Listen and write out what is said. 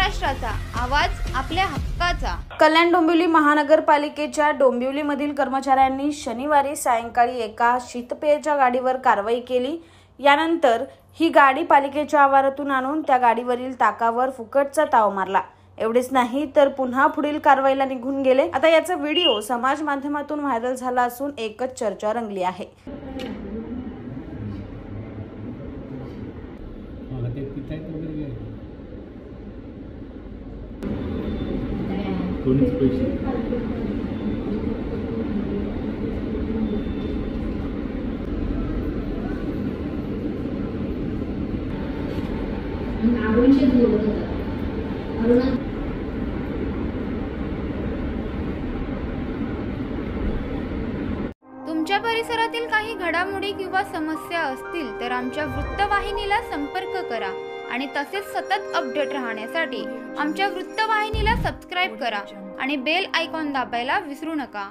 महाराष्ट्राचा आवाज आपल्या हक्काचा। कल्याण डोंबिवली महानगरपालिकेच्या डोंबिवलीमधील कर्मचाऱ्यांनी शनिवारी सायंकाळी एका शीतपेयाच्या गाडीवर कारवाई केली। यानंतर ही गाडी पालिकेच्या आवारातून आणून त्या गाडीवरील ताकावर फुकटचा ताव मारला। एवढेच नाही तर पुन्हा पुढील कारवाईला निघून गेले। आता याचा व्हिडिओ समाज माध्यमातून व्हायरल झाला असून एकच चर्चा रंगली आहे। तुमच्या परिसरातील काही घडामोडी किंवा समस्या असतील तर आमच्या वृत्तवाहिनीला संपर्क करा आणि तसेच सतत अपडेट राहण्यासाठी आमच्या वृत्तवाहिनीला सबस्क्राइब करा आणि बेल आयकॉन दाबायला विसरू नका।